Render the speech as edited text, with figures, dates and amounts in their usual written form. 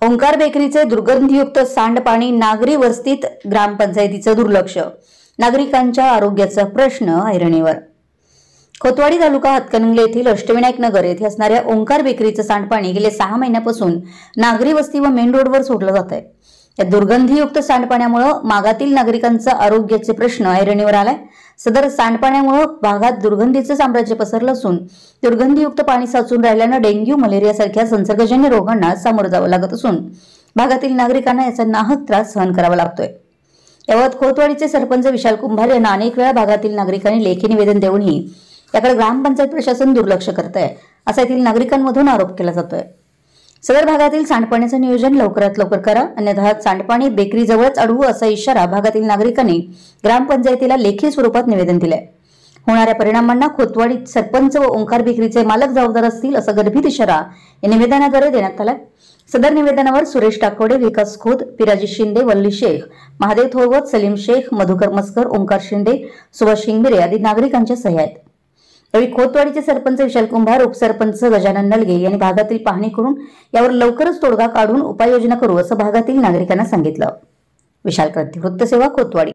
ओंकार बेकरीचे दुर्गंधीयुक्त सांडपाणी नागरी वस्तीत, ग्रामपंचायतीचं दुर्लक्ष, नागरिकांच्या आरोग्याचा प्रश्न ऐरणीवर। खोतवाडी तालुका हातकणंगले येथील अष्टविनायक नगर येथे असणाऱ्या ओंकार बेकरीचं सांडपाणी गेले 6 महिन्यापासून नागरी वस्ती व मेन रोडवर सोडलं जात आहे। या दुर्गंधीयुक्त सांडपाण्यामुळे मागातील नागरिकांचा आरोग्याचे प्रश्न ऐरणीवर आलाय। सदर सांडपाण्यामुळे भागात दुर्गंधीचे साम्राज्य पसरलं असून दुर्गंधीयुक्त पाणी साचून राहिल्यानं डेंग्यू, मलेरिया सारख्या संसर्गजन्य रोगांना सामोरं जावं लागत असून भागातील नागरिकांना याचा नाहक त्रास सहन करावा लागतोय। याबाबत खोतवाडीचे सरपंच विशाल कुंभार यांना अनेक वेळा भागातील नागरिकांनी लेखी निवेदन देऊनही याकडे ग्रामपंचायत प्रशासन दुर्लक्ष करत आहे, असा येथील नागरिकांमधून आरोप केला जातोय। सदर भागातील सांडपाण्याचं नियोजन लवकरात लवकर करा, अन्यथा सांडपाणी बेकरी जवळच अडवू असा इशारा भागातील नागरिकांनी ग्रामपंचायतीला लेखी स्वरूपात निवेदन दिलंय। होणाऱ्या परिणामांना खोतवाडी सरपंच व ओंकार बेकरीचे मालक जबाबदार असतील, असा गर्भित इशारा या निवेदनाद्वारे देण्यात आलाय। सदर निवेदनावर सुरेश टाकवडे, विकास खोत, पिराजी शिंदे, वल्ली शेख, महादेव थोरवत, सलीम शेख, मधुकर मस्कर, ओंकार शिंदे, सुभाष शिंगबिरे आदी नागरिकांच्या सह्या आहेत। यावेळी खोतवाडीचे सरपंच विशाल कुंभार, उपसरपंच गजानन नलगे यांनी भागातील पाहणी करून यावर लवकरच तोडगा काढून उपाययोजना करू असं भागातील नागरिकांना सांगितलं। विशाल क्रांती वृत्तसेवा, खोतवाडी।